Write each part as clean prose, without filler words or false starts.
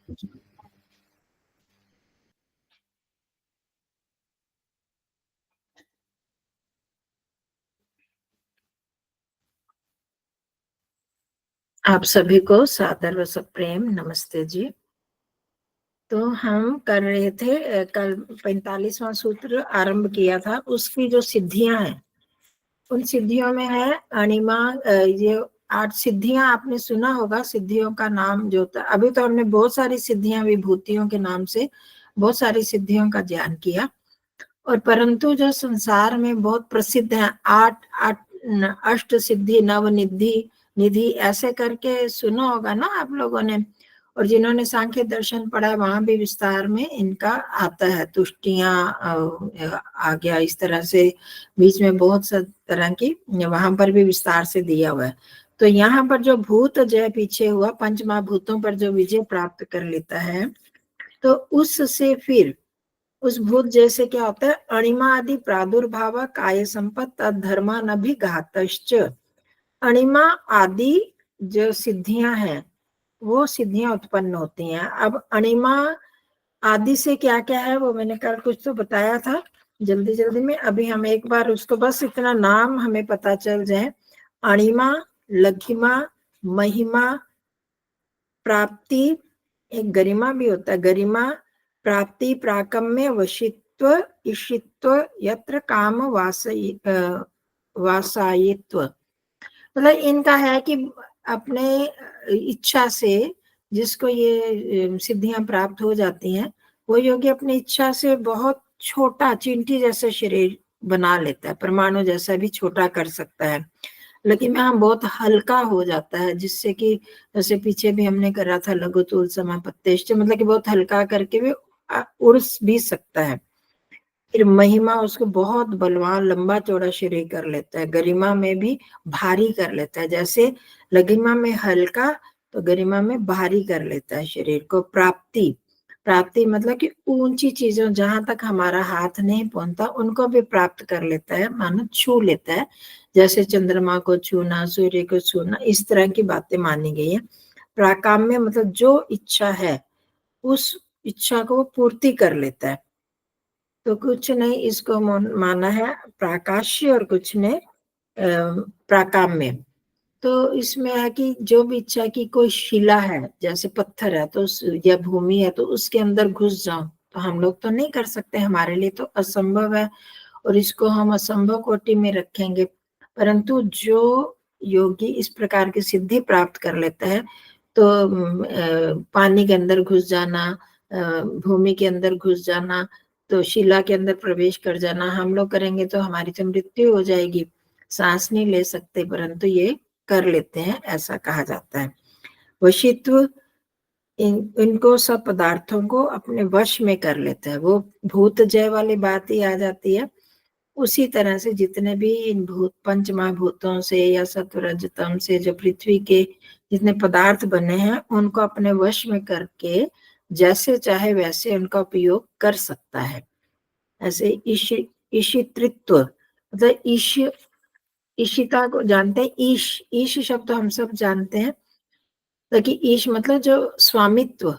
आप सभी को सादर व सप्रेम नमस्ते जी। तो हम कर रहे थे कल 45वां सूत्र आरंभ किया था, उसकी जो सिद्धियां हैं उन सिद्धियों में है अणिमा। ये 8 सिद्धियां आपने सुना होगा, सिद्धियों का नाम जो था। अभी तो हमने बहुत सारी सिद्धियां विभूतियों के नाम से बहुत सारी सिद्धियों का ज्ञान किया, और परंतु जो संसार में बहुत प्रसिद्ध है 8 8 अष्ट सिद्धि नवनिधि निधि ऐसे करके सुना होगा ना आप लोगों ने। और जिन्होंने सांख्य दर्शन पढ़ा है वहां भी विस्तार में इनका आता है, तुष्टियां आ गया इस तरह से, बीच में बहुत सा तरह की वहां पर भी विस्तार से दिया हुआ है। तो यहाँ पर जो भूत जय पीछे हुआ, पंच महाभूतों पर जो विजय प्राप्त कर लेता है, तो उससे फिर उस भूत जैसे क्या होता है, अणिमा आदि प्रादुर्भाव काय संपत्त धर्मा नभिघातश्च। अणिमा आदि जो सिद्धियां हैं वो सिद्धियां उत्पन्न होती हैं। अब अणिमा आदि से क्या क्या है वो मैंने कल कुछ तो बताया था जल्दी जल्दी में, अभी हम एक बार उसको बस इतना नाम हमें पता चल जाए। अणिमा, लघिमा, महिमा, प्राप्ति, एक गरिमा भी होता है, गरिमा, प्राप्ति, प्राकम्य, वशित्व, ईशित्व, यत्र काम वासायित्व। मतलब इनका है कि अपने इच्छा से जिसको ये सिद्धियां प्राप्त हो जाती हैं, वो योगी अपनी इच्छा से बहुत छोटा चींटी जैसा शरीर बना लेता है, परमाणु जैसा भी छोटा कर सकता है, लेकिन यहाँ बहुत हल्का हो जाता है, जिससे कि जैसे पीछे भी हमने करा था लघु तूल समापत्तेश्च, मतलब कि बहुत हल्का करके भी उड़ भी सकता है। फिर महिमा उसको बहुत बलवान लंबा चौड़ा शरीर कर लेता है, गरिमा में भी भारी कर लेता है, जैसे लघिमा में हल्का तो गरिमा में भारी कर लेता है शरीर को। प्राप्ति, प्राप्ति मतलब कि ऊंची चीजों जहां तक हमारा हाथ नहीं पहुंचता उनको भी प्राप्त कर लेता है, मानो छू लेता है, जैसे चंद्रमा को छूना, सूर्य को छूना, इस तरह की बातें मानी गई है। प्राकाम्य मतलब जो इच्छा है उस इच्छा को वो पूर्ति कर लेता है। तो कुछ ने इसको माना है प्राकाश्य और कुछ ने प्राकाम्य। तो इसमें है कि जो भी इच्छा की कोई शिला है, जैसे पत्थर है तो या भूमि है, तो उसके अंदर घुस जाओ, तो हम लोग तो नहीं कर सकते, हमारे लिए तो असंभव है, और इसको हम असंभव कोटि में रखेंगे। परंतु जो योगी इस प्रकार की सिद्धि प्राप्त कर लेता है, तो पानी के अंदर घुस जाना, भूमि के अंदर घुस जाना, तो शिला के अंदर प्रवेश कर जाना, हम लोग करेंगे तो हमारी तो मृत्यु हो जाएगी, सांस नहीं ले सकते, परंतु ये कर लेते हैं, ऐसा कहा जाता है। वशित्व, इनको सब पदार्थों को अपने वश में कर लेता है, वो भूत जय वाली बात ही आ जाती है। उसी तरह से जितने भी इन भूत पंच महाभूतों से या सत्वरजतम से जो पृथ्वी के जितने पदार्थ बने हैं उनको अपने वश में करके जैसे चाहे वैसे उनका उपयोग कर सकता है। ऐसे ईशित्रित्व मतलब ईशिता को जानते हैं, ईश ईश शब्द हम सब जानते हैं, ताकि ईश मतलब जो स्वामित्व,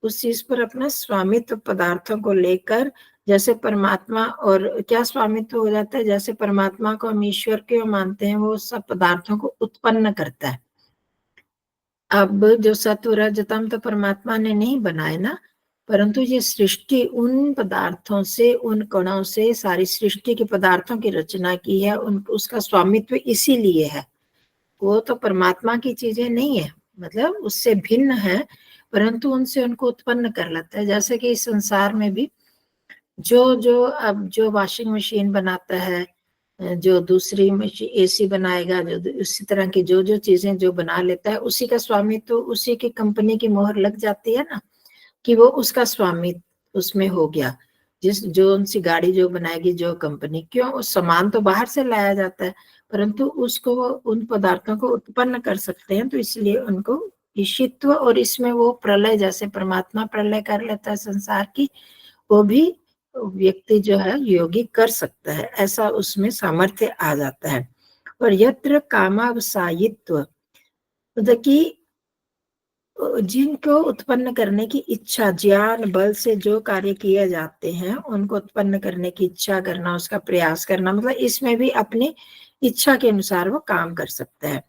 उस चीज पर अपना स्वामित्व पदार्थों को लेकर, जैसे परमात्मा, और क्या स्वामित्व हो जाता है, जैसे परमात्मा को हम ईश्वर क्यों मानते हैं, वो सब पदार्थों को उत्पन्न करता है। अब जो सत्व रजतम तो परमात्मा ने नहीं बनाए ना, परंतु ये सृष्टि उन पदार्थों से, उन कणों से सारी सृष्टि के पदार्थों की रचना की है, उन उसका स्वामित्व इसीलिए है। वो तो परमात्मा की चीजें नहीं है, मतलब उससे भिन्न है, परंतु उनसे उनको उत्पन्न कर लेता है। जैसे कि इस संसार में भी जो जो अब जो वॉशिंग मशीन बनाता है, जो दूसरी मशीन एसी बनाएगा, जो उसी तरह की जो जो चीजें जो बना लेता है, उसी का स्वामित्व तो उसी की कंपनी की मोहर लग जाती है ना, कि वो उसका स्वामित्व उसमें हो गया। जिस जो उनसी गाड़ी जो बनाएगी जो कंपनी, क्यों, उस सामान तो बाहर से लाया जाता है, परंतु उसको वो उन पदार्थों को उत्पन्न कर सकते हैं, तो इसलिए उनको ईशित्व, और इसमें वो प्रलय जैसे परमात्मा प्रलय कर लेता है संसार की, वो भी व्यक्ति जो है योगी कर सकता है, ऐसा उसमें सामर्थ्य आ जाता है। और यत्र कामावसायित्व, मतलब कि जिनको उत्पन्न करने की इच्छा, ज्ञान बल से जो कार्य किए जाते हैं उनको उत्पन्न करने की इच्छा करना, उसका प्रयास करना, मतलब इसमें भी अपनी इच्छा के अनुसार वो काम कर सकता है।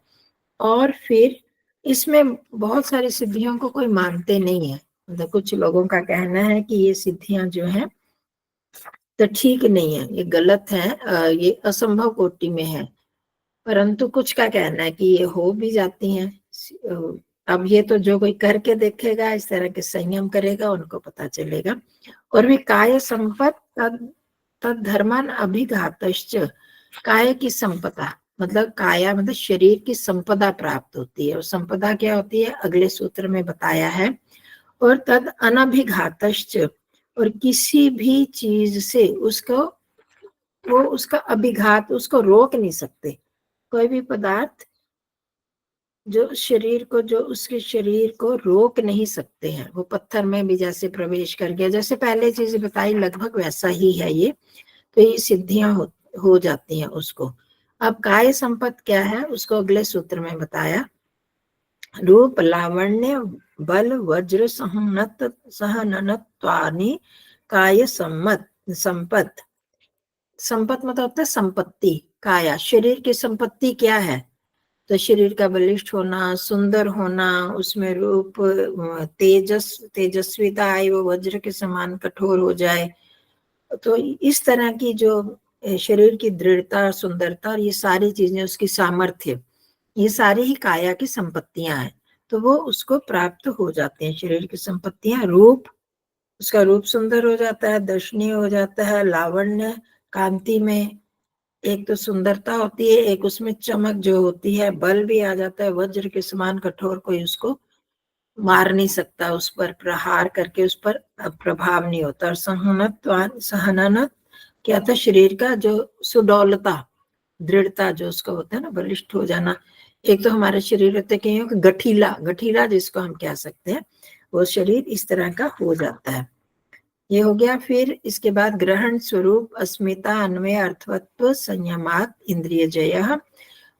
और फिर इसमें बहुत सारी सिद्धियों को कोई मानते नहीं है, मतलब कुछ लोगों का कहना है कि ये सिद्धियां जो हैं तो ठीक नहीं है, ये गलत है, ये असंभव कोटि में है। परंतु कुछ का कहना है कि ये हो भी जाती हैं। अब ये तो जो कोई करके देखेगा, इस तरह के संयम करेगा, उनको पता चलेगा। और भी काय संपत तद धर्मान अभिघातश्च, काय की संपदा मतलब काया मतलब शरीर की संपदा प्राप्त होती है। और संपदा क्या होती है अगले सूत्र में बताया है। और तद अनभिघातश्च, और किसी भी चीज से उसको वो उसका अभिघात उसको रोक नहीं सकते। कोई भी पदार्थ जो शरीर को जो उसके शरीर को रोक नहीं सकते हैं, वो पत्थर में भी जैसे प्रवेश कर गया, जैसे पहले चीज बताई लगभग वैसा ही है ये। तो ये सिद्धियां हो जाती हैं उसको। अब काय संपत क्या है उसको अगले सूत्र में बताया। रूप लावण्य बल वज्र सहननत्वानि काय सम्मत संपत। संपत मतलब होता है संपत्ति। काया शरीर की संपत्ति क्या है, तो शरीर का बलिष्ठ होना, सुंदर होना, उसमें रूप तेजस्विता आए, वो वज्र के समान कठोर हो जाए। तो इस तरह की जो शरीर की दृढ़ता, सुंदरता और ये सारी चीजें, उसकी सामर्थ्य, ये सारी ही काया की संपत्तियां हैं। तो वो उसको प्राप्त हो जाते हैं शरीर की संपत्तियां। रूप, उसका रूप सुंदर हो जाता है, दर्शनीय हो जाता है। लावण्य, कांति में एक तो सुंदरता होती है, एक उसमें चमक जो होती है। बल भी आ जाता है, वज्र के समान कठोर, कोई उसको मार नहीं सकता, उस पर प्रहार करके उस पर प्रभाव नहीं होता। और सहननत क्या था, शरीर का जो सुडौलता, दृढ़ता जो उसका होता है ना, बलिष्ठ हो जाना। एक तो हमारे शरीर होते हैं गठीला, गठीला जिसको हम कह सकते हैं, वो शरीर इस तरह का हो जाता है। ये हो गया। फिर इसके बाद ग्रहण स्वरूप अस्मिता अन्वय अर्थवत्व संयमात इंद्रिय जय।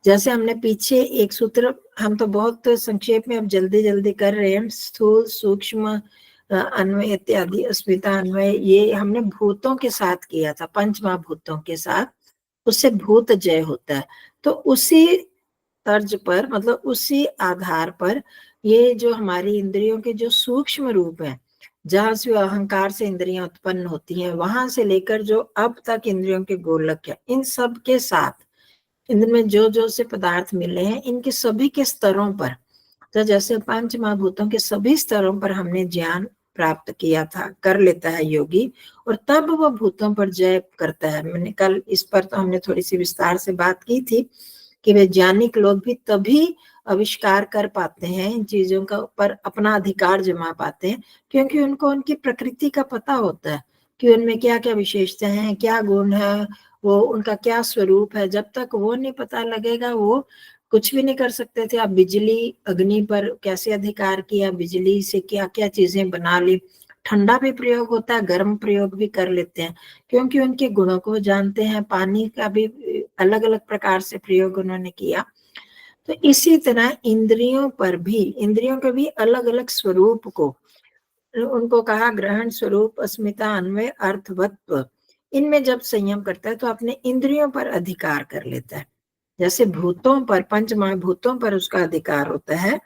जैसे हमने पीछे एक सूत्र, हम तो बहुत संक्षेप में अब जल्दी जल्दी कर रहे हैं, स्थूल सूक्ष्म अन्वय इत्यादि, अस्मिता अन्वय, ये हमने भूतों के साथ किया था, पंच महाभूतों के साथ, उससे भूत जय होता है। तो उसी तर्ज पर, मतलब उसी आधार पर, ये जो हमारी इंद्रियों के जो सूक्ष्म रूप है, जहां से अहंकार से इंद्रियां उत्पन्न होती हैं, वहां से लेकर जो अब तक इंद्रियों के गोलक है, इन सब के साथ इंद्र में जो जो से पदार्थ मिले हैं, इनके सभी के स्तरों पर, तो जैसे पंच महाभूतों के सभी स्तरों पर हमने ज्ञान प्राप्त किया था, कर लेता है योगी, और तब वह भूतों पर जय करता है। मैंने कल इस पर तो हमने थोड़ी सी विस्तार से बात की थी कि वैज्ञानिक लोग भी तभी आविष्कार कर पाते हैं, इन चीजों का पर अपना अधिकार जमा पाते हैं, क्योंकि उनको उनकी प्रकृति का पता होता है कि उनमें क्या क्या विशेषताएं हैं, क्या गुण है, वो उनका क्या स्वरूप है। जब तक वो नहीं पता लगेगा, वो कुछ भी नहीं कर सकते थे। आप बिजली, अग्नि पर कैसे अधिकार किया, बिजली से क्या क्या चीजें बना ली, ठंडा भी प्रयोग होता है, गर्म प्रयोग भी कर लेते हैं, क्योंकि उनके गुणों को जानते हैं। पानी का भी अलग अलग प्रकार से प्रयोग उन्होंने किया। तो इसी तरह इंद्रियों पर भी, इंद्रियों के भी अलग अलग स्वरूप को उनको कहा ग्रहण स्वरूप अस्मिता अन्वय अर्थवत्व। इनमें जब संयम करता है तो अपने इंद्रियों पर अधिकार कर लेता है। जैसे भूतों पर, पंच महाभूतों पर उसका अधिकार होता है,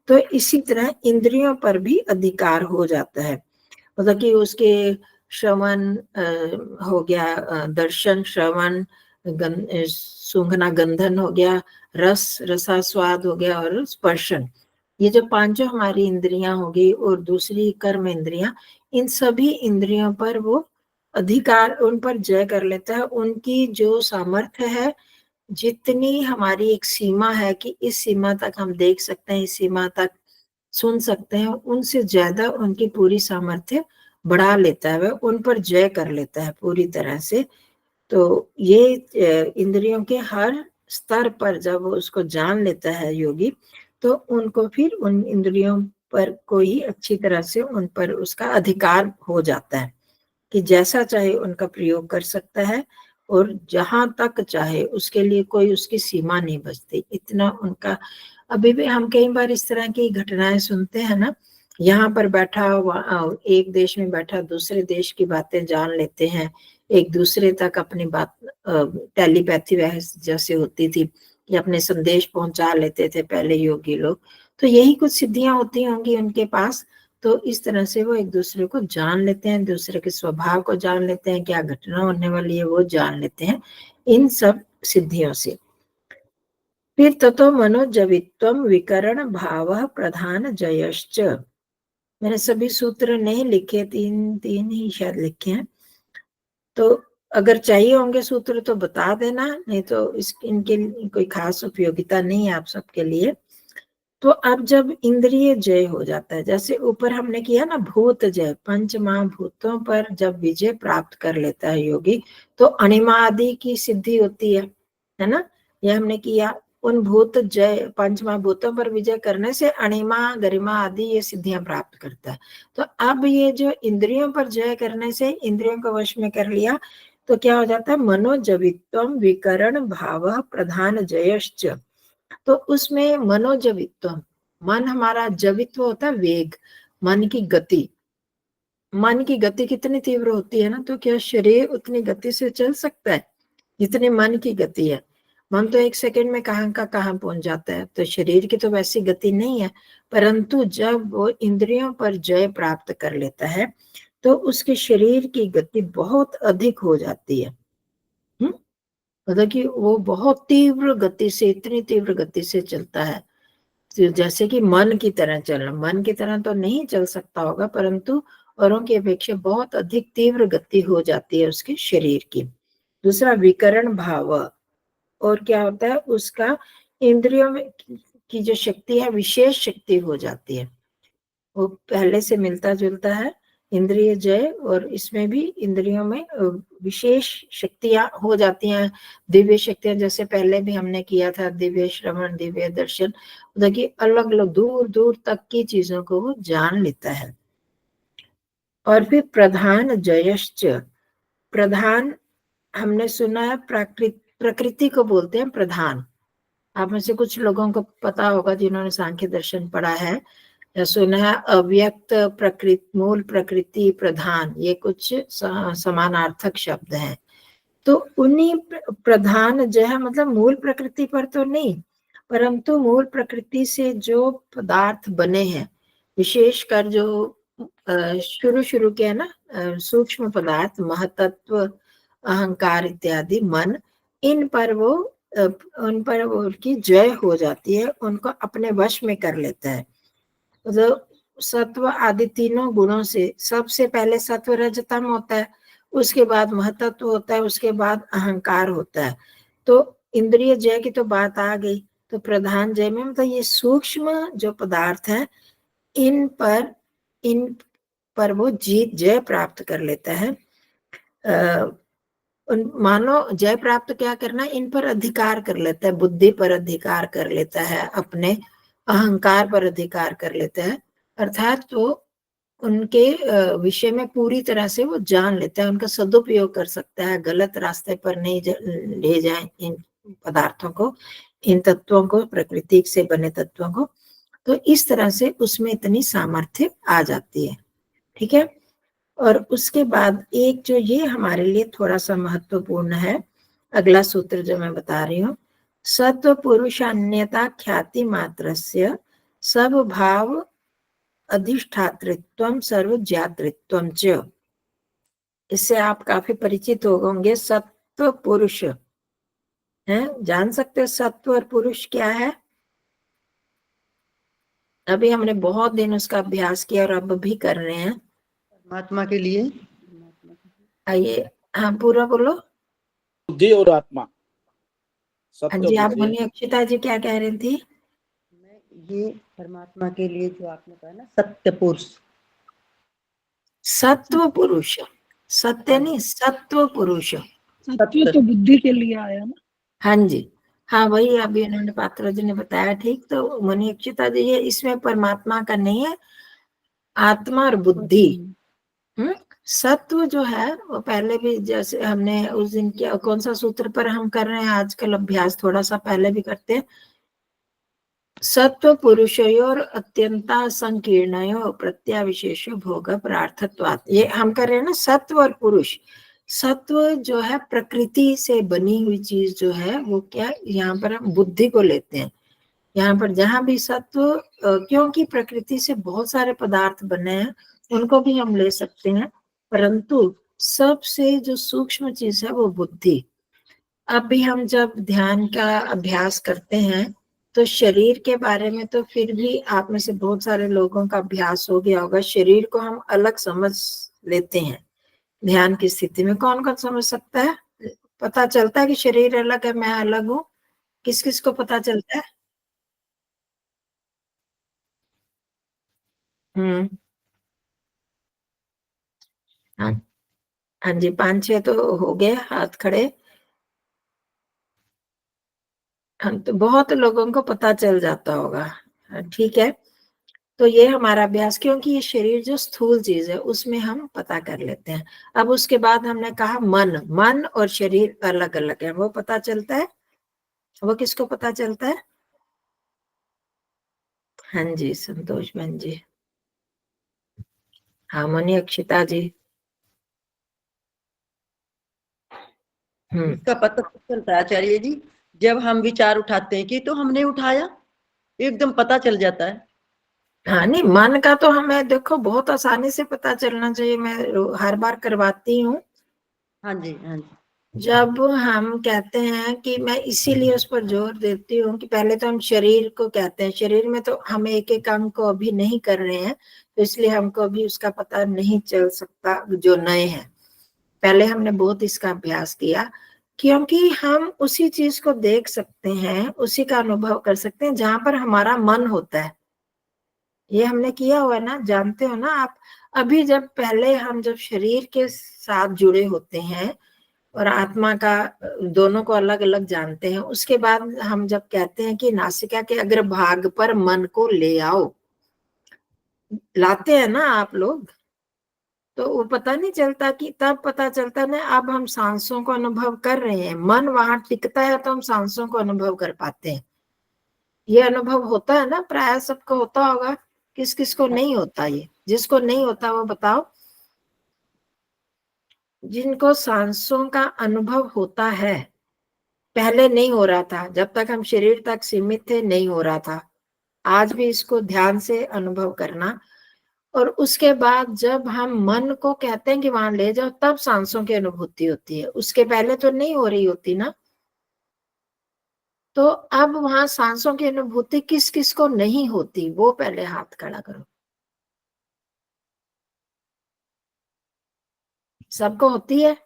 तो इसी तरह इंद्रियों पर भी अधिकार हो जाता है। मतलब कि उसके श्रवण हो गया, दर्शन, श्रवण, सूंघना गंधन हो गया, रस रसास्वाद हो गया, और स्पर्शन, ये जो पांचों हमारी इंद्रियां होगी, और दूसरी कर्म इंद्रियां, इन सभी इंद्रियों पर वो अधिकार, उन पर जय कर लेता है। उनकी जो सामर्थ्य है, जितनी हमारी एक सीमा है कि इस सीमा तक हम देख सकते हैं, इस सीमा तक सुन सकते हैं, उनसे ज्यादा उनकी पूरी सामर्थ्य बढ़ा लेता है, वह उन पर जय कर लेता है पूरी तरह से। तो ये इंद्रियों के हर स्तर पर जब वो उसको जान लेता है योगी, तो उनको फिर उन इंद्रियों पर कोई अच्छी तरह से उन पर उसका अधिकार हो जाता है कि जैसा चाहे उनका प्रयोग कर सकता है, और जहां तक चाहे, उसके लिए कोई उसकी सीमा नहीं बचती। इतना उनका अभी भी हम कई बार इस तरह की घटनाएं सुनते हैं ना, यहाँ पर बैठा एक देश में बैठा दूसरे देश की बातें जान लेते हैं, एक दूसरे तक अपनी बात टेलीपैथी जैसे होती थी कि अपने संदेश पहुंचा लेते थे पहले योगी लोग। तो यही कुछ सिद्धियां होती होंगी उनके पास। तो इस तरह से वो एक दूसरे को जान लेते हैं, दूसरे के स्वभाव को जान लेते हैं, क्या घटना होने वाली है वो जान लेते हैं इन सब सिद्धियों से। फिर ततो मनोजवित्वम विकरण भाव प्रधान जयश्च। मैंने सभी सूत्र नहीं लिखे, तीन तीन ही शायद लिखे हैं, तो अगर चाहिए होंगे सूत्र तो बता देना, नहीं तो इनके कोई खास उपयोगिता नहीं है आप सबके लिए। तो अब जब इंद्रिय जय हो जाता है, जैसे ऊपर हमने किया ना भूत जय, पंच महाभूतों पर जब विजय प्राप्त कर लेता है योगी, तो अणिमा आदि की सिद्धि होती है ना, ये हमने किया। उन भूत जय, पंच महाभूतों पर विजय करने से अणिमा गरिमा आदि ये सिद्धियां प्राप्त करता है। तो अब ये जो इंद्रियों पर जय करने से इंद्रियों को वश में कर लिया, तो क्या हो जाता है, मनोजवित्वम विकरण भाव प्रधान जयश्च। तो उसमें मनोजवित्व, मन हमारा, जवित्व होता है वेग, मन की गति। मन की गति कितनी तीव्र होती है ना, तो क्या शरीर उतनी गति से चल सकता है जितनी मन की गति है? मन तो एक सेकंड में कहाँ का कहाँ पहुंच जाता है, तो शरीर की तो वैसी गति नहीं है। परंतु जब वो इंद्रियों पर जय प्राप्त कर लेता है तो उसके शरीर की गति बहुत अधिक हो जाती है। मतलब कि वो बहुत तीव्र गति से, इतनी तीव्र गति से चलता है जैसे कि मन की तरह चलना। मन की तरह तो नहीं चल सकता होगा, परंतु औरों की अपेक्षा बहुत अधिक तीव्र गति हो जाती है उसके शरीर की। दूसरा विकरण भाव, और क्या होता है, उसका इंद्रियों में की जो शक्ति है विशेष शक्ति हो जाती है, वो पहले से मिलता जुलता है इंद्रिय जय, और इसमें भी इंद्रियों में विशेष शक्तियां हो जाती हैं, दिव्य शक्तियां, जैसे पहले भी हमने किया था, दिव्य श्रवण, दिव्य दर्शन, देखिए अलग अलग दूर दूर तक की चीजों को वो जान लेता है। और फिर प्रधान जयश्च, प्रधान हमने सुना है प्रकृति को बोलते हैं प्रधान। आप में से कुछ लोगों को पता होगा जिन्होंने सांख्य दर्शन पढ़ा है, सुना है अव्यक्त प्रकृति, मूल प्रकृति, प्रधान, ये कुछ समानार्थक शब्द हैं। तो उन्हीं प्रधान जो है, मतलब मूल प्रकृति पर तो नहीं, परंतु मूल प्रकृति से जो पदार्थ बने हैं, विशेषकर जो शुरू शुरू के है ना सूक्ष्म पदार्थ, महतत्व, अहंकार इत्यादि, मन, इन पर वो उन पर उनकी जय हो जाती है, उनको अपने वश में कर लेता है। तो सत्व आदि तीनों गुणों से, सबसे पहले सत्व रजतम होता है, उसके बाद महतत्व होता है, उसके बाद अहंकार होता है। तो इंद्रिय जय की तो बात आ गई, तो प्रधान जय में मतलब ये सूक्ष्म जो पदार्थ है, इन पर वो जीत, जय प्राप्त कर लेता है। मानो जय प्राप्त क्या करना, इन पर अधिकार कर लेता है, बुद्धि पर अधिकार कर लेता है, अपने अहंकार पर अधिकार कर लेता है, अर्थात वो उनके विषय में पूरी तरह से वो जान लेता है, उनका सदुपयोग कर सकता है, गलत रास्ते पर नहीं ले जाए इन पदार्थों को, इन तत्वों को, प्रकृति से बने तत्वों को। तो इस तरह से उसमें इतनी सामर्थ्य आ जाती है। ठीक है। और उसके बाद एक जो ये हमारे लिए थोड़ा सा महत्वपूर्ण है, अगला सूत्र जो मैं बता रही हूँ, सत्व पुरुषान्यता ख्याति मात्रस्य सब भाव अधिष्ठातृत्वम सर्वज्ञातृत्वम च। इससे आप काफी परिचित हो होंगे। सत्व पुरुष है, जान सकते हो सत्व और पुरुष क्या है? अभी हमने बहुत दिन उसका अभ्यास किया और अब भी कर रहे हैं। परमात्मा के लिए आइए, हाँ पूरा बोलो। बुद्धि और आत्मा। हाँ जी, आप बोलिए अक्षिता जी, क्या कह रही थी? ये परमात्मा के लिए जो आपने कहा ना, सत्य पुरुष, सत्व पुरुष, सत्य नहीं, सत्व पुरुष। सत्य तो बुद्धि के लिए आया ना। हाँ जी, हाँ वही अभी उन्होंने पात्रा जी ने बताया। ठीक, तो मुनि अक्षिता जी, ये इसमें परमात्मा का नहीं है, आत्मा और बुद्धि। सत्व जो है वो पहले भी, जैसे हमने उस दिन क्या, कौन सा सूत्र पर हम कर रहे हैं आजकल अभ्यास, थोड़ा सा पहले भी करते हैं, सत्व पुरुषयोर अत्यंता संकीर्णयो प्रत्याविशेषो भोग प्रार्थत्वात्। ये हम कर रहे हैं ना, सत्व और पुरुष। सत्व जो है प्रकृति से बनी हुई चीज जो है वो क्या, यहाँ पर हम बुद्धि को लेते हैं। यहाँ पर जहां भी सत्व, क्योंकि प्रकृति से बहुत सारे पदार्थ बने हैं, उनको भी हम ले सकते हैं, परंतु सबसे जो सूक्ष्म चीज है वो बुद्धि। अब भी हम जब ध्यान का अभ्यास करते हैं तो शरीर के बारे में तो फिर भी आप में से बहुत सारे लोगों का अभ्यास हो गया होगा। शरीर को हम अलग समझ लेते हैं ध्यान की स्थिति में। कौन कौन समझ सकता है? पता चलता है कि शरीर अलग है, मैं अलग हूँ? किस किस को पता चलता है? हम्म। हाँ, हाँ जी, 5-6 तो हो गए हाथ खड़े। हाँ, तो बहुत लोगों को पता चल जाता होगा। हाँ, ठीक है। तो ये हमारा अभ्यास, क्योंकि ये शरीर जो स्थूल चीज है उसमें हम पता कर लेते हैं। अब उसके बाद हमने कहा मन, मन और शरीर अलग अलग है, वो पता चलता है। वो किसको पता चलता है? हाँ जी, संतोष बहन जी। हार्मोनी अक्षिता जी। इसका पता तब चलता है आचार्य जी जब हम विचार उठाते हैं कि तो हमने उठाया, एकदम पता चल जाता है। हाँ, नहीं, मन का तो हमें देखो बहुत आसानी से पता चलना चाहिए, मैं हर बार करवाती हूँ। हाँ जी, हाँ जी। जब हम कहते हैं कि, मैं इसीलिए उस पर जोर देती हूँ कि पहले तो हम शरीर को कहते हैं, शरीर में तो हम एक एक अंग को अभी नहीं कर रहे हैं, तो इसलिए हमको अभी उसका पता नहीं चल सकता जो नए हैं। पहले हमने बहुत इसका अभ्यास किया, क्योंकि हम उसी चीज को देख सकते हैं, उसी का अनुभव कर सकते हैं जहां पर हमारा मन होता है। ये हमने किया हुआ है ना, जानते हो ना आप। अभी जब पहले हम जब शरीर के साथ जुड़े होते हैं और आत्मा का, दोनों को अलग अलग जानते हैं, उसके बाद हम जब कहते हैं कि नासिका के अग्रभाग पर मन को ले आओ, लाते हैं ना आप लोग, तो वो पता नहीं चलता कि, तब पता चलता ना अब हम सांसों को अनुभव कर रहे हैं, मन वहां टिकता है तो हम सांसों को अनुभव कर पाते हैं। ये अनुभव होता है ना, प्राय सबको होता होगा। किस किस को नहीं होता? ये जिसको नहीं होता वो बताओ। जिनको सांसों का अनुभव होता है, पहले नहीं हो रहा था, जब तक हम शरीर तक सीमित थे नहीं हो रहा था, आज भी इसको ध्यान से अनुभव करना। और उसके बाद जब हम मन को कहते हैं कि वहां ले जाओ, तब सांसों की अनुभूति होती है, उसके पहले तो नहीं हो रही होती ना। तो अब वहां सांसों की अनुभूति किस किस को नहीं होती, वो पहले हाथ खड़ा करो। सबको होती है?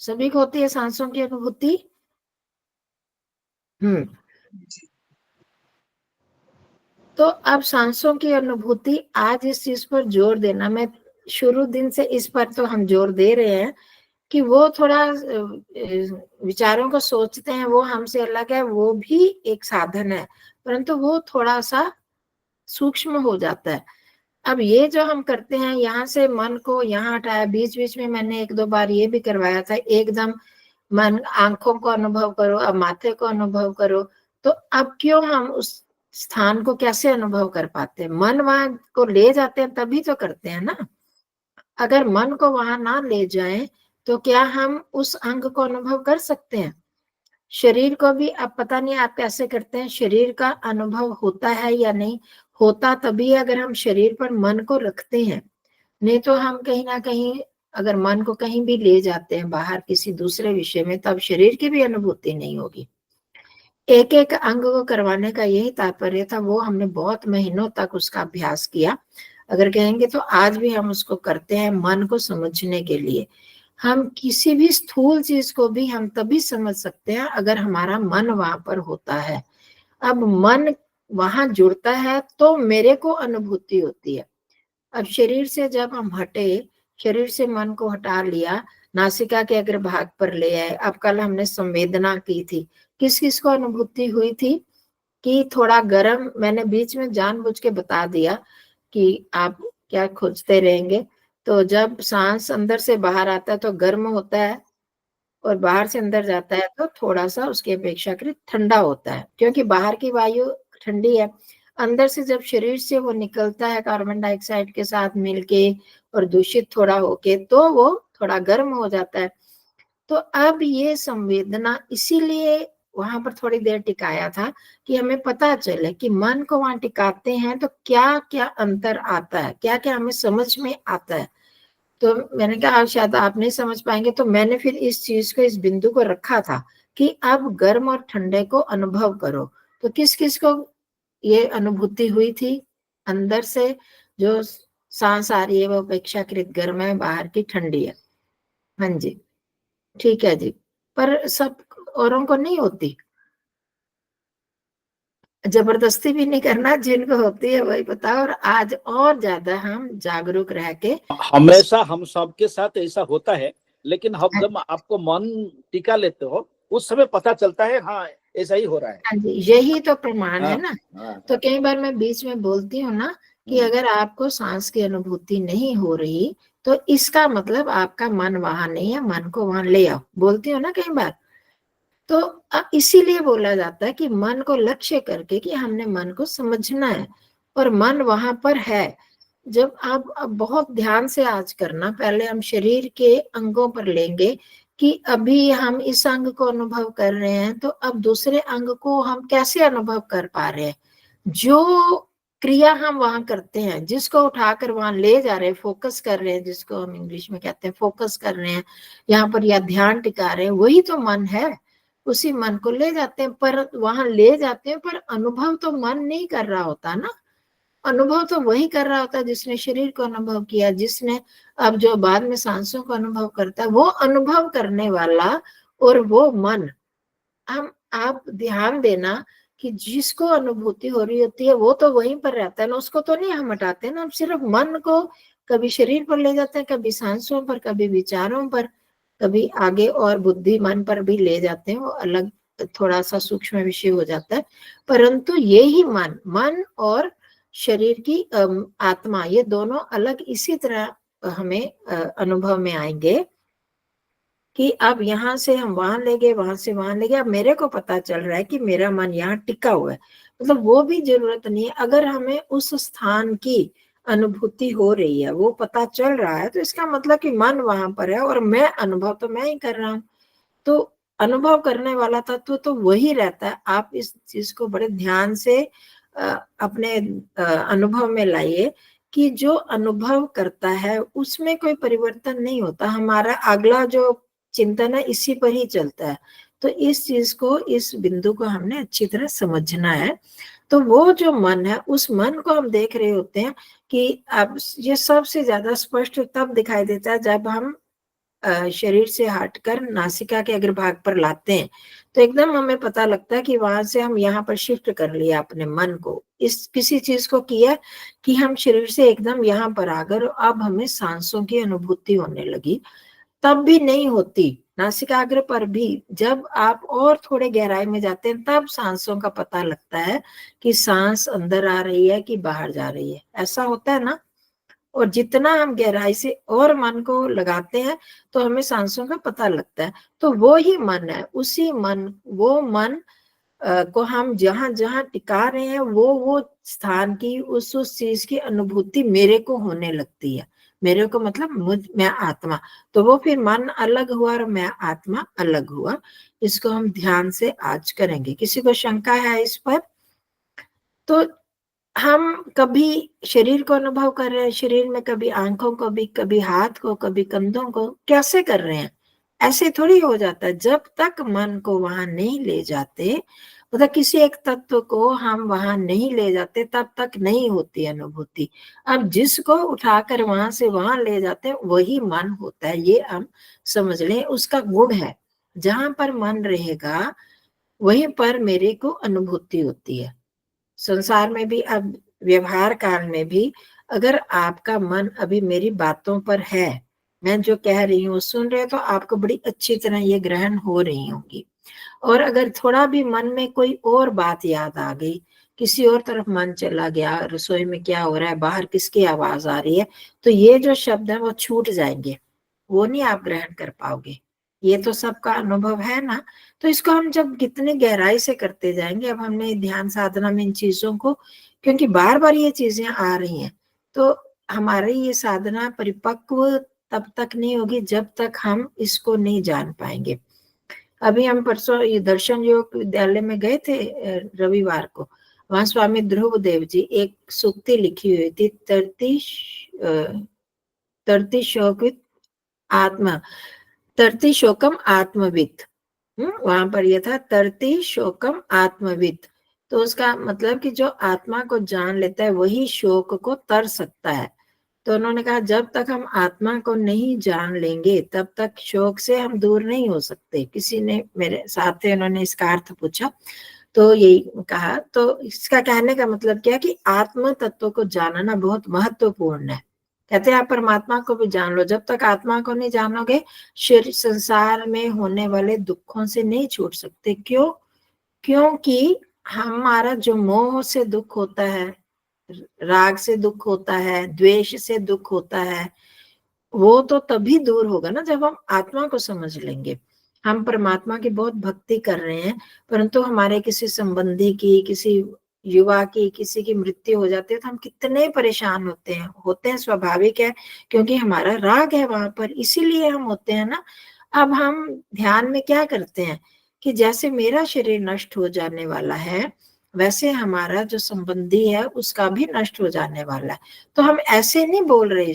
सभी को होती है सांसों की अनुभूति? तो अब सांसों की अनुभूति, आज इस चीज पर जोर देना, मैं शुरू दिन से इस पर तो हम जोर दे रहे हैं कि वो थोड़ा विचारों को सोचते हैं, वो हमसे अलग है, वो भी एक साधन है, परंतु वो थोड़ा सा सूक्ष्म हो जाता है। अब ये जो हम करते हैं, यहाँ से मन को यहाँ हटाया, बीच बीच में मैंने 1-2 बार ये भी करवाया था, एकदम मन, आंखों को अनुभव करो, अब माथे को अनुभव करो। तो अब क्यों हम उस स्थान को कैसे अनुभव कर पाते हैं? मन वहां को ले जाते हैं तभी तो करते हैं ना। अगर मन को वहां ना ले जाएं तो क्या हम उस अंग को अनुभव कर सकते हैं? शरीर को भी, अब पता नहीं आप कैसे करते हैं, शरीर का अनुभव होता है या नहीं होता, तभी अगर हम शरीर पर मन को रखते हैं। नहीं तो हम कहीं ना कहीं अगर मन को कहीं भी ले जाते हैं बाहर किसी दूसरे विषय में, तब शरीर की भी अनुभूति नहीं होगी। एक एक अंग को करवाने का यही तात्पर्य था, वो हमने बहुत महीनों तक उसका अभ्यास किया। अगर कहेंगे तो आज भी हम उसको करते हैं मन को समझने के लिए। हम किसी भी स्थूल चीज को भी हम तभी समझ सकते हैं अगर हमारा मन वहां पर होता है। अब मन वहां जुड़ता है तो मेरे को अनुभूति होती है। अब शरीर से जब हम हटे, शरीर से मन को हटा लिया, नासिका के अग्रभाग पर ले आए। अब कल हमने संवेदना की थी, किस किस को अनुभूति हुई थी कि थोड़ा गर्म, मैंने बीच में जानबूझ के बता दिया कि आप क्या खोजते रहेंगे। तो जब सांस अंदर से बाहर आता है तो गर्म होता है, और बाहर से अंदर जाता है तो थोड़ा सा उसकी अपेक्षाकृत ठंडा होता है, क्योंकि बाहर की वायु ठंडी है, अंदर से जब शरीर से वो निकलता है कार्बन डाइऑक्साइड के साथ मिलके और दूषित थोड़ा होके, तो वो थोड़ा गर्म हो जाता है। तो अब ये संवेदना इसीलिए वहां पर थोड़ी देर टिकाया था कि हमें पता चले कि मन को वहां टिकाते हैं तो क्या क्या अंतर आता है, क्या क्या हमें समझ में आता है। तो मैंने कहा शायद आप नहीं समझ पाएंगे, तो मैंने फिर इस चीज को, इस बिंदु को रखा था कि अब गर्म और ठंडे को अनुभव करो। तो किस किस को ये अनुभूति हुई थी अंदर से? जो सांस आ रही है वो अपेक्षाकृत गर्म है, बाहर की ठंडी है। हाँ जी, ठीक है जी। पर सब औरों को नहीं होती, जबरदस्ती भी नहीं करना, जिनको होती है वही बताओ। और आज और ज्यादा हम जागरूक रह के हमेशा हम सबके साथ ऐसा होता है, लेकिन हम जब आपको मन टिका लेते हो उस समय पता चलता है हाँ ऐसा ही हो रहा है। हाँ जी, यही तो प्रमाण है ना। हाँ, तो कई बार मैं बीच में बोलती हूँ ना कि अगर आपको सांस की अनुभूति नहीं हो रही तो इसका मतलब आपका मन वहां नहीं है, मन को वहां ले आओ, बोलती हूँ ना कई बार। तो इसीलिए बोला जाता है कि मन को लक्ष्य करके कि हमने मन को समझना है और मन वहां पर है। जब आप अब बहुत ध्यान से आज करना, पहले हम शरीर के अंगों पर लेंगे कि अभी हम इस अंग को अनुभव कर रहे हैं, तो अब दूसरे अंग को हम कैसे अनुभव कर पा रहे हैं। जो क्रिया हम वहां करते हैं, जिसको उठाकर वहां ले जा रहे हैं, फोकस कर रहे हैं, जिसको हम इंग्लिश में कहते हैं फोकस कर रहे हैं यहाँ पर, या ध्यान टिका रहे हैं, वही तो मन है। उसी मन को ले जाते हैं, पर वहां ले जाते हैं, पर अनुभव तो मन नहीं कर रहा होता ना। अनुभव तो वही कर रहा होता है जिसने शरीर को अनुभव किया, जिसने अब जो बाद में सांसों को अनुभव करता है, वो अनुभव करने वाला और वो मन। हम आप ध्यान देना कि जिसको अनुभूति हो रही होती है वो तो वहीं पर रहता है ना, उसको तो नहीं हम हटाते ना। हम सिर्फ मन को कभी शरीर पर ले जाते हैं, कभी सांसों पर, कभी विचारों पर, कभी आगे और बुद्धि मन पर भी ले जाते हैं। वो अलग थोड़ा सा सूक्ष्म विषय हो जाता है, परंतु ये ही मन और शरीर की आत्मा, ये दोनों अलग इसी तरह हमें अनुभव में आएंगे कि अब यहाँ से हम वहां ले गए, वहां से वहां ले गए, अब मेरे को पता चल रहा है कि मेरा मन यहाँ टिका हुआ है। मतलब वो भी जरूरत नहीं है। अगर हमें उस स्थान की अनुभूति हो रही है, वो पता चल रहा है, तो इसका मतलब कि मन वहां पर है और मैं अनुभव तो मैं ही कर रहा हूँ। तो अनुभव करने वाला तत्व तो वही रहता है। आप इस चीज को बड़े ध्यान से अपने अनुभव में लाइए कि जो अनुभव करता है उसमें कोई परिवर्तन नहीं होता। हमारा अगला जो चिंतन है इसी पर ही चलता है। तो इस चीज को, इस बिंदु को हमने अच्छी तरह समझना है। तो वो जो मन है, उस मन को हम देख रहे होते हैं कि अब ये सबसे ज्यादा स्पष्ट तब दिखाई देता है जब हम शरीर से हटकर नासिका के अग्रभाग पर लाते हैं, तो एकदम हमें पता लगता है कि वहां से हम यहाँ पर शिफ्ट कर लिया अपने मन को, इस किसी चीज को किया कि हम शरीर से एकदम यहाँ पर आ गए। अब हमें सांसों की अनुभूति होने लगी। तब भी नहीं होती नासिकाग्र पर भी, जब आप और थोड़े गहराई में जाते हैं तब सांसों का पता लगता है कि सांस अंदर आ रही है कि बाहर जा रही है। ऐसा होता है ना। और जितना हम गहराई से और मन को लगाते हैं तो हमें सांसों का पता लगता है। तो वो ही मन है, उसी मन, वो मन को हम जहां जहां टिका रहे हैं, वो स्थान की, उस चीज की अनुभूति मेरे को होने लगती है। मेरे को मतलब मैं आत्मा। तो वो फिर मन अलग हुआ और मैं आत्मा अलग हुआ। इसको हम ध्यान से आज करेंगे। किसी को शंका है इस पर? तो हम कभी शरीर को अनुभव कर रहे हैं, शरीर में कभी आंखों को भी, कभी हाथ को, कभी कंधों को, कैसे कर रहे हैं? ऐसे थोड़ी हो जाता है। जब तक मन को वहां नहीं ले जाते, मतलब किसी एक तत्व को हम वहां नहीं ले जाते, तब तक नहीं होती अनुभूति। अब जिसको उठाकर वहां से वहां ले जाते हैं वही मन होता है, ये हम समझ लें। उसका गुण है, जहां पर मन रहेगा वहीं पर मेरे को अनुभूति होती है। संसार में भी, अब व्यवहार काल में भी, अगर आपका मन अभी मेरी बातों पर है, मैं जो कह रही हूँ सुन रहे हो, तो आपको बड़ी अच्छी तरह ये ग्रहण हो रही होंगी। और अगर थोड़ा भी मन में कोई और बात याद आ गई, किसी और तरफ मन चला गया, रसोई में क्या हो रहा है, बाहर किसकी आवाज आ रही है, तो ये जो शब्द है वो छूट जाएंगे, वो नहीं आप ग्रहण कर पाओगे। ये तो सबका अनुभव है ना। तो इसको हम जब कितनी गहराई से करते जाएंगे, अब हमने ध्यान साधना में इन चीजों को, क्योंकि बार बार ये चीजें आ रही हैं, तो हमारी ये साधना परिपक्व तब तक नहीं होगी जब तक हम इसको नहीं जान पाएंगे। अभी हम परसों ये दर्शन योग विद्यालय में गए थे रविवार को, वहां स्वामी ध्रुव देव जी एक सूक्ति लिखी हुई थी, तरती शोकित आत्मा, तरती शोकम आत्मविद। वहां पर यह था तरती शोकम आत्मविद। तो उसका मतलब कि जो आत्मा को जान लेता है वही शोक को तर सकता है। तो उन्होंने कहा जब तक हम आत्मा को नहीं जान लेंगे तब तक शोक से हम दूर नहीं हो सकते। किसी ने मेरे साथ थे, उन्होंने इसका अर्थ पूछा तो यही कहा। तो इसका कहने का मतलब क्या कि आत्म तत्व को जानना बहुत महत्वपूर्ण है। कहते हैं आप परमात्मा को भी जान लो, जब तक आत्मा को नहीं जानोगे शरीर संसार में होने वाले दुखों से नहीं छूट सकते। क्यों? क्योंकि हमारा जो मोह से दुख होता है, राग से दुख होता है, द्वेष से दुख होता है, वो तो तभी दूर होगा ना जब हम आत्मा को समझ लेंगे। हम परमात्मा की बहुत भक्ति कर रहे हैं, परंतु हमारे किसी संबंधी की, किसी युवा की, किसी की मृत्यु हो जाती है तो हम कितने परेशान होते हैं स्वाभाविक है, क्योंकि हमारा राग है वहां पर, इसीलिए हम होते हैं ना। अब हम ध्यान में क्या करते हैं कि जैसे मेरा शरीर नष्ट हो जाने वाला है वैसे हमारा जो संबंधी है उसका भी नष्ट हो जाने वाला है। तो हम ऐसे नहीं बोल रहे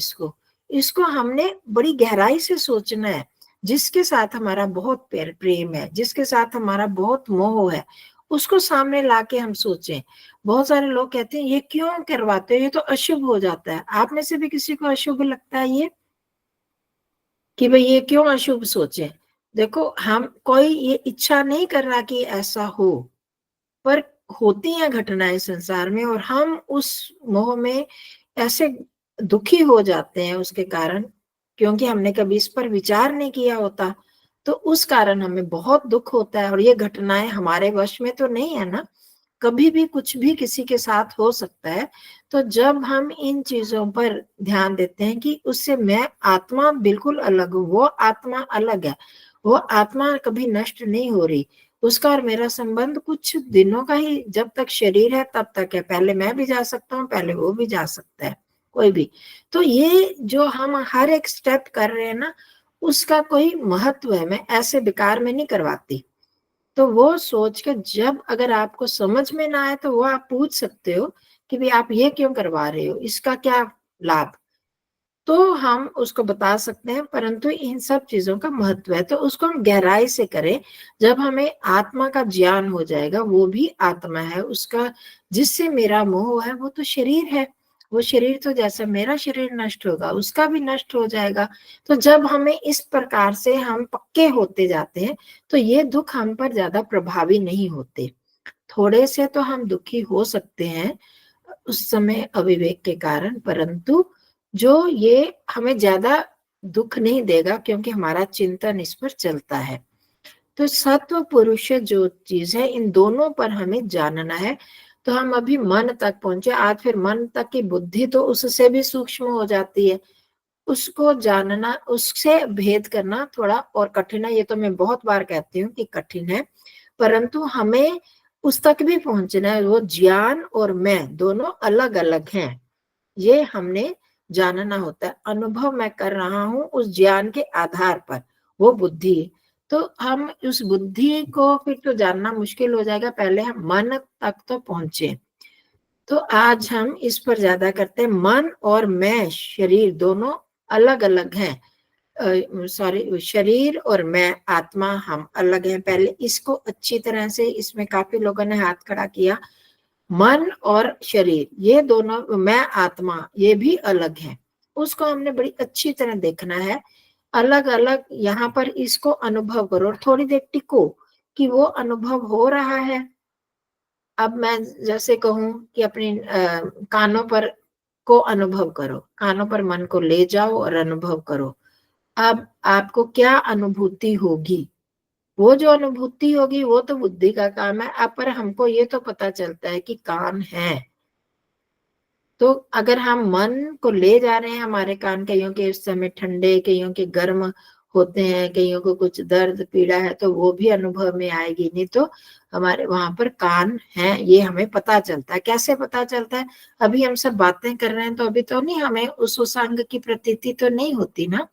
इसको हमने बड़ी गहराई से सोचना है। जिसके साथ हमारा बहुत प्रेम है, जिसके साथ हमारा बहुत मोह है, उसको सामने लाके हम सोचें। बहुत सारे लोग कहते हैं ये क्यों करवाते हो, ये तो अशुभ हो जाता है। आप में से भी किसी को अशुभ लगता है ये कि भाई ये क्यों अशुभ सोचें? देखो हम कोई ये इच्छा नहीं कर रहा कि ऐसा हो, पर होती हैं घटनाएं संसार में और हम उस मोह में ऐसे दुखी हो जाते हैं उसके कारण, क्योंकि हमने कभी इस पर विचार नहीं किया होता। तो उस कारण हमें बहुत दुख होता है और ये घटनाएं हमारे वश में तो नहीं है ना, कभी भी कुछ भी किसी के साथ हो सकता है। तो जब हम इन चीजों पर ध्यान देते हैं कि उससे मैं आत्मा बिल्कुल अलग हूँ, वो आत्मा अलग है, वो आत्मा कभी नष्ट नहीं हो रही, उसका और मेरा संबंध कुछ दिनों का ही, जब तक शरीर है तब तक है। पहले मैं भी जा सकता हूँ, पहले वो भी जा सकता है, कोई भी। तो ये जो हम हर एक स्टेप कर रहे हैं ना, उसका कोई महत्व है। मैं ऐसे बेकार में नहीं करवाती। तो वो सोच के जब अगर आपको समझ में ना आए तो वो आप पूछ सकते हो कि भाई आप ये क्यों करवा रहे हो, इसका क्या लाभ, तो हम उसको बता सकते हैं। परंतु इन सब चीजों का महत्व है तो उसको हम गहराई से करें। जब हमें आत्मा का ज्ञान हो जाएगा, वो भी आत्मा है, उसका जिससे मेरा मोह है वो तो शरीर है, वो शरीर तो जैसा मेरा शरीर नष्ट होगा उसका भी नष्ट हो जाएगा। तो जब हमें इस प्रकार से हम पक्के होते जाते हैं तो ये दुख हम पर ज्यादा प्रभावी नहीं होते। थोड़े से तो हम दुखी हो सकते हैं उस समय अविवेक के कारण, परंतु जो ये हमें ज्यादा दुख नहीं देगा क्योंकि हमारा चिंतन इस पर चलता है। तो सत्व पुरुष जो चीज है, इन दोनों पर हमें जानना है। तो हम अभी मन तक पहुंचे, आज फिर मन तक की बुद्धि तो उससे भी सूक्ष्म हो जाती है। उसको जानना, उससे भेद करना थोड़ा और कठिन है। ये तो मैं बहुत बार कहती हूँ कि कठिन है, परंतु हमें उस तक भी पहुंचना है। वो ज्ञान और मैं दोनों अलग अलग हैं, ये हमने जानना होता है। अनुभव मैं कर रहा हूं उस ज्ञान के आधार पर, वो बुद्धि। तो हम उस बुद्धि को फिर तो जानना मुश्किल हो जाएगा, पहले हम मन तक तो पहुंचे। तो आज हम इस पर ज्यादा करते हैं। मन और मैं, शरीर दोनों अलग अलग हैं। सॉरी, शरीर और मैं आत्मा हम अलग हैं। पहले इसको अच्छी तरह से, इसमें काफी लोगों ने हाथ खड़ा किया। मन और शरीर ये दोनों, मैं आत्मा, ये भी अलग है, उसको हमने बड़ी अच्छी तरह देखना है। अलग अलग यहाँ पर इसको अनुभव करो और थोड़ी देर टिको कि वो अनुभव हो रहा है। अब मैं जैसे कहूं कि अपनी कानों पर को अनुभव करो, कानों पर मन को ले जाओ और अनुभव करो। अब आपको क्या अनुभूति होगी, वो जो अनुभूति होगी वो तो बुद्धि का काम है। अब पर हमको ये तो पता चलता है कि कान है, तो अगर हम मन को ले जा रहे हैं, हमारे कान कईयों के इस समय ठंडे, कईयों के गर्म होते हैं, कईयों को कुछ दर्द पीड़ा है तो वो भी अनुभव में आएगी। नहीं तो हमारे वहां पर कान है, ये हमें पता चलता है। कैसे पता चलता है? अभी हम सब बातें कर रहे हैं तो अभी तो नहीं, हमें उस अंग की प्रतीति तो नहीं होती ना,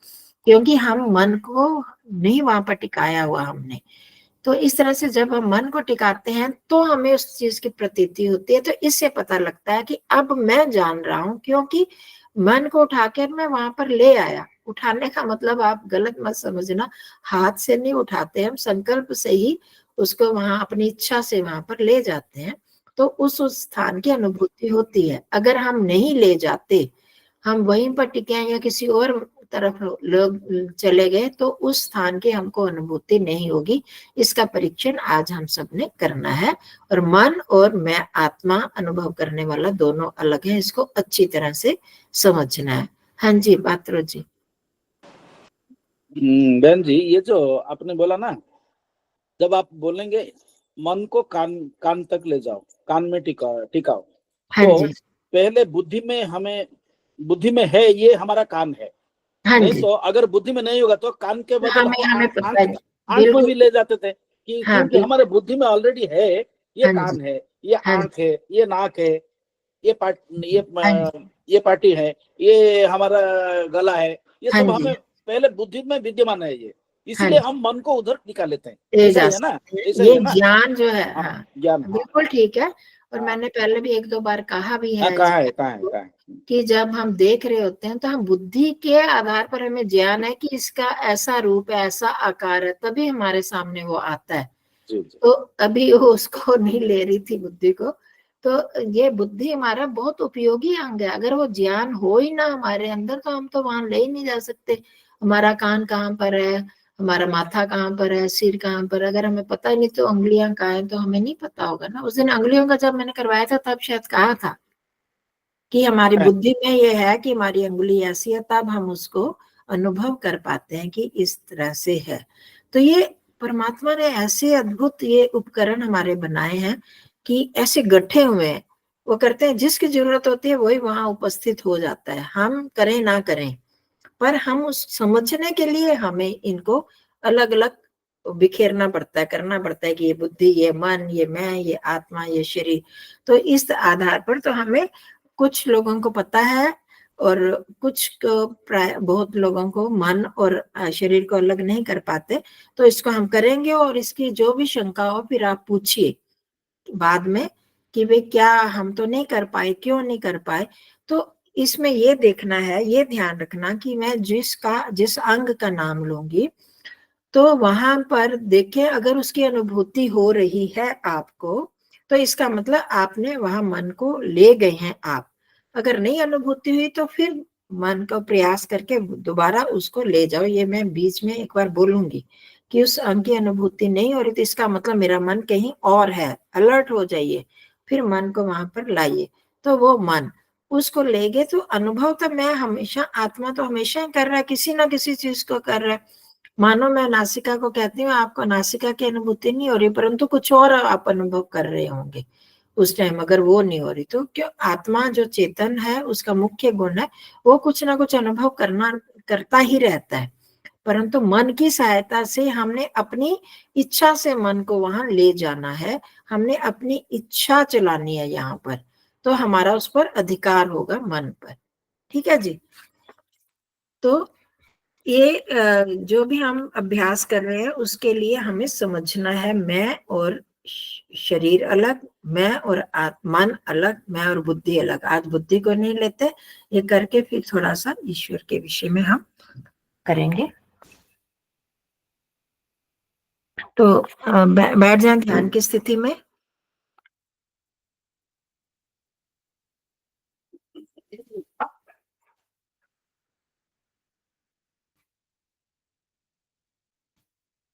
क्योंकि हम मन को नहीं वहां पर टिकाया हुआ हमने। तो इस तरह से जब हम मन को टिकाते हैं तो हमें उस चीज की प्रतीति होती है। तो इससे पता लगता है कि अब मैं जान रहा हूं, क्योंकि मन को उठाकर मैं वहां पर ले आया। उठाने का मतलब आप गलत मत समझना, हाथ से नहीं उठाते, हम संकल्प से ही उसको वहां अपनी इच्छा से वहां पर ले जाते हैं। तो उस स्थान की अनुभूति होती है। अगर हम नहीं ले जाते, हम वहीं पर टिके हैं या किसी और तरफ लोग चले गए, तो उस स्थान की हमको अनुभूति नहीं होगी। इसका परीक्षण आज हम सब ने करना है। और मन और मैं आत्मा अनुभव करने वाला दोनों अलग है, इसको अच्छी तरह से समझना है। हाँ जी पात्रो जी। बहन जी, ये जो आपने बोला ना, जब आप बोलेंगे मन को कान कान तक ले जाओ, कान में टिकाओ, हाँ तो जी। पहले बुद्धि में है, ये हमारा कान है। हाँ नहीं जी। तो अगर बुद्धि में नहीं होगा तो कान के बदले हमें हम हमें पता आंख है। आंख में बिल्कुल। भी ले जाते थे कि हाँ क्योंकि बिल्कुल। हमारे बुद्धि में ऑलरेडी है, ये हाँ जी। कान है, ये हाँ आंख है, ये नाक है, ये हाँ जी। ये पार्टी है, ये हमारा गला है, ये हाँ सब जी। हमें पहले बुद्धि में विद्यमान है ये, हाँ इसलिए जी। हम मन को उधर निकाल लेते हैं। ले ऐसा जा ही है ना? सकते हैं, ऐसा ही ये है ना? ज्ञान जो है। हाँ, हाँ ज्ञान। हाँ बिल्कुल ठीक है। और हाँ मैंने पहले भी एक दो बार कहा भी हाँ, है कहाँ है, कहाँ है, कहाँ है? कि जब हम देख रहे होते हैं तो हम बुद्धि के आधार पर हमें ज्ञान है कि इसका ऐसा रूप है, ऐसा आकार है, तभी हमारे सामने वो आता है। जी जी। तो अभी वो उसको नहीं ले रही थी बुद्धि को। तो ये बुद्धि हमारा बहुत उपयोगी अंग है। अगर वो ज्ञान हो ही ना हमारे अंदर तो हम तो वहां ले ही नहीं जा सकते। हमारा कान कहाँ पर है, हमारा माथा कहाँ पर है, सिर कहाँ पर, अगर हमें पता ही नहीं तो उंगलियां कहाँ है, तो हमें नहीं पता होगा ना। उस दिन उंगलियों का जब मैंने करवाया था तब शायद कहा था कि हमारी बुद्धि में ये है कि हमारी अंगुली ऐसी है, तब हम उसको अनुभव कर पाते हैं कि इस तरह से है। तो ये परमात्मा ने ऐसे अद्भुत ये उपकरण हमारे बनाए हैं कि ऐसे गठे हुए हैं, वो करते हैं, जिसकी जरूरत होती है वही वहां उपस्थित हो जाता है, हम करें ना करें। पर हम उस समझने के लिए हमें इनको अलग अलग बिखेरना पड़ता है, करना पड़ता है कि ये बुद्धि, ये मन, ये मैं, ये आत्मा, ये शरीर। तो इस आधार पर तो हमें, कुछ लोगों को पता है और कुछ को प्राय बहुत लोगों को मन और शरीर को अलग नहीं कर पाते। तो इसको हम करेंगे और इसकी जो भी शंका हो फिर आप पूछिए बाद में कि भाई क्या हम तो नहीं कर पाए, क्यों नहीं कर पाए। तो इसमें ये देखना है, ये ध्यान रखना कि मैं जिस अंग का नाम लूंगी तो वहां पर देखें, अगर उसकी अनुभूति हो रही है आपको तो इसका मतलब आपने वहां मन को ले गए हैं आप। अगर नहीं अनुभूति हुई तो फिर मन को प्रयास करके दोबारा उसको ले जाओ। ये मैं बीच में एक बार बोलूंगी कि उस अंग की अनुभूति नहीं हो रही तो इसका मतलब मेरा मन कहीं और है, अलर्ट हो जाइए, फिर मन को वहां पर लाइए। तो वो मन उसको ले गए तो अनुभव तो मैं हमेशा, आत्मा तो हमेशा ही कर रहा है, किसी ना किसी चीज को कर रहा है। मानो मैं नासिका को कहती हूँ, आपको नासिका की अनुभूति नहीं हो रही, परंतु कुछ और आप अनुभव कर रहे होंगे उस टाइम। अगर वो नहीं हो रही तो क्यों, आत्मा जो चेतन है उसका मुख्य गुण है वो कुछ ना कुछ अनुभव करता ही रहता है। परंतु मन की सहायता से हमने अपनी इच्छा से मन को वहां ले जाना है, हमने अपनी इच्छा चलानी है यहाँ पर, तो हमारा उस पर अधिकार होगा मन पर। ठीक है जी। तो ये जो भी हम अभ्यास कर रहे हैं उसके लिए हमें समझना है मैं और शरीर अलग, मैं और मन अलग, मैं और बुद्धि अलग। आज बुद्धि को नहीं लेते, ये करके फिर थोड़ा सा ईश्वर के विषय में हम करेंगे। तो बैठ जाएं ध्यान की स्थिति में।